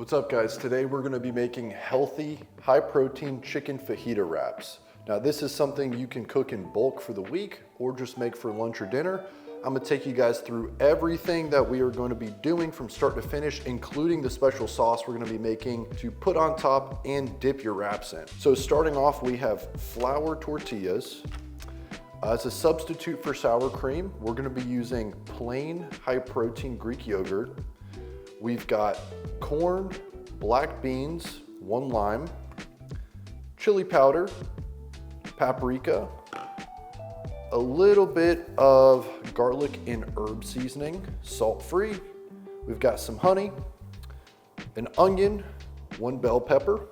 What's up guys? Today we're gonna be making healthy, high protein chicken fajita wraps. Now this is something you can cook in bulk for the week or just make for lunch or dinner. I'm gonna take you guys through everything that we are going to be doing from start to finish, including the special sauce we're gonna be making to put on top and dip your wraps in. So starting off, we have flour tortillas. As a substitute for sour cream, we're gonna be using plain high protein Greek yogurt. We've got corn, black beans, 1 lime, chili powder, paprika, a little bit of garlic and herb seasoning, salt-free. We've got some honey, an onion, 1 bell pepper.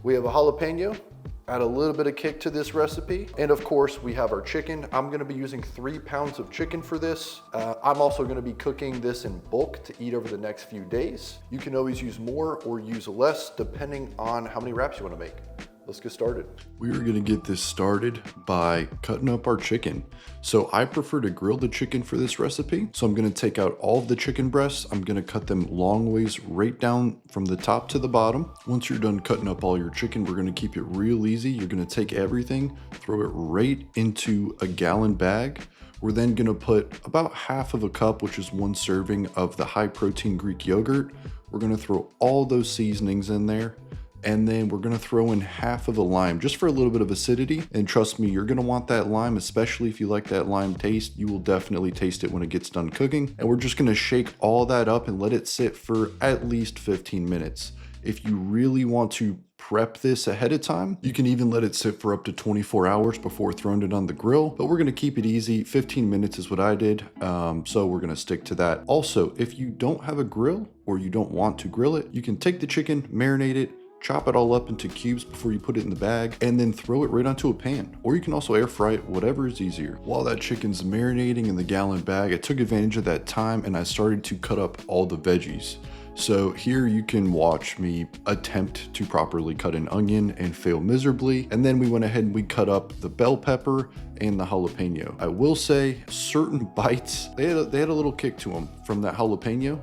We have a jalapeno. Add a little bit of kick to this recipe. And of course, we have our chicken. I'm gonna be using 3 pounds of chicken for this. I'm also gonna be cooking this in bulk to eat over the next few days. You can always use more or use less depending on how many wraps you wanna make. Let's get started. We are gonna get this started by cutting up our chicken. So I prefer to grill the chicken for this recipe. So I'm gonna take out all of the chicken breasts. I'm gonna cut them long ways right down from the top to the bottom. Once you're done cutting up all your chicken, we're gonna keep it real easy. You're gonna take everything, throw it right into a gallon bag. We're then gonna put about half of a cup, which is 1 serving of the high protein Greek yogurt. We're gonna throw all those seasonings in there. And then we're gonna throw in half of a lime just for a little bit of acidity. And trust me, you're gonna want that lime, especially if you like that lime taste. You will definitely taste it when it gets done cooking. And we're just gonna shake all that up and let it sit for at least 15 minutes. If you really want to prep this ahead of time, you can even let it sit for up to 24 hours before throwing it on the grill, but we're gonna keep it easy. 15 minutes is what I did, so we're gonna stick to that. Also, if you don't have a grill or you don't want to grill it, you can take the chicken, marinate it, chop it all up into cubes before you put it in the bag, and then throw it right onto a pan. Or you can also air fry it, whatever is easier. While that chicken's marinating in the gallon bag, I took advantage of that time and I started to cut up all the veggies. So here you can watch me attempt to properly cut an onion and fail miserably. And then we went ahead and we cut up the bell pepper and the jalapeno. I will say certain bites, they had a little kick to them from that jalapeno.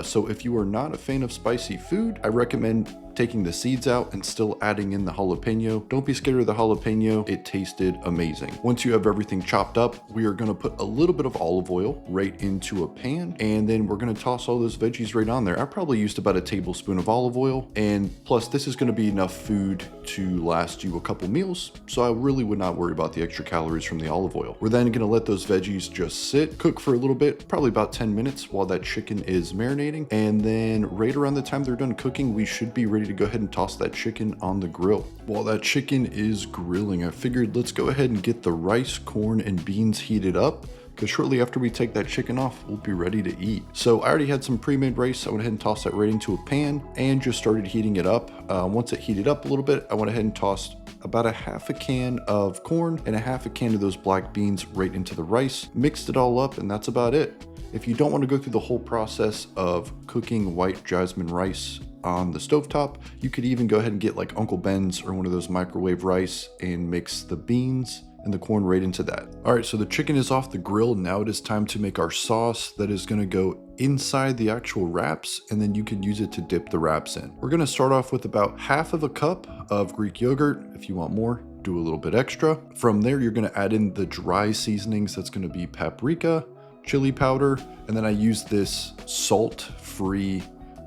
So if you are not a fan of spicy food, I recommend taking the seeds out and still adding in the jalapeno. Don't be scared of the jalapeno, it tasted amazing. Once you have everything chopped up, we are gonna put a little bit of olive oil right into a pan, and then we're gonna toss all those veggies right on there. I probably used about a tablespoon of olive oil, and plus this is gonna be enough food to last you a couple meals, so I really would not worry about the extra calories from the olive oil. We're then gonna let those veggies just sit, cook for a little bit, probably about 10 minutes while that chicken is marinating, and then right around the time they're done cooking, we should be ready to go ahead and toss that chicken on the grill. While that chicken is grilling, I figured let's go ahead and get the rice, corn, and beans heated up, because shortly after we take that chicken off, we'll be ready to eat. So I already had some pre-made rice. I went ahead and tossed that right into a pan and just started heating it up. Once it heated up a little bit, I went ahead and tossed about a half a can of corn and a half a can of those black beans right into the rice, mixed it all up, and that's about it. If you don't want to go through the whole process of cooking white jasmine rice on the stovetop, you could even go ahead and get like Uncle Ben's or one of those microwave rice and mix the beans and the corn right into that. All right, so the chicken is off the grill. Now it is time to make our sauce that is gonna go inside the actual wraps, and then you can use it to dip the wraps in. We're gonna start off with about half of a cup of Greek yogurt. If you want more, do a little bit extra. From there, you're gonna add in the dry seasonings. That's gonna be paprika, chili powder, and then I use this salt-free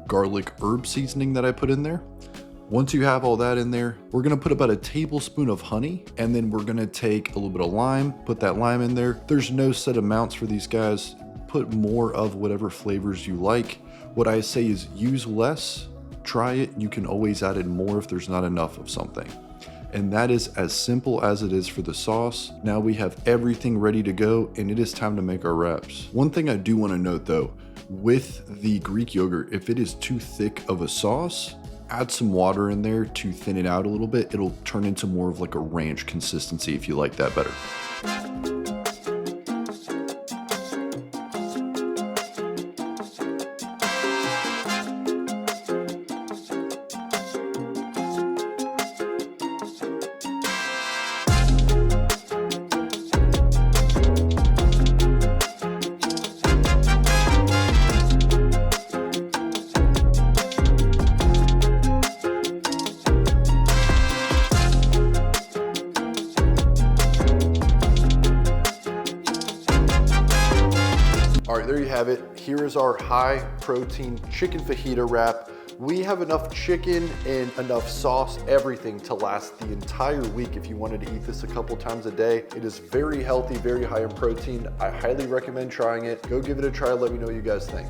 garlic herb seasoning that I put in there. Once you have all that in there, we're gonna put about a tablespoon of honey, and then we're gonna take a little bit of lime, put that lime in there. There's no set amounts for these guys. Put more of whatever flavors you like. What I say is use less, try it. You can always add in more if there's not enough of something. And that is as simple as it is for the sauce. Now we have everything ready to go, and it is time to make our wraps. One thing I do want to note though, with the Greek yogurt, if it is too thick of a sauce, add some water in there to thin it out a little bit. It'll turn into more of like a ranch consistency if you like that better. All right, there you have it. Here is our high protein chicken fajita wrap. We have enough chicken and enough sauce, everything to last the entire week if you wanted to eat this a couple times a day. It is very healthy, very high in protein. I highly recommend trying it. Go give it a try. Let me know what you guys think.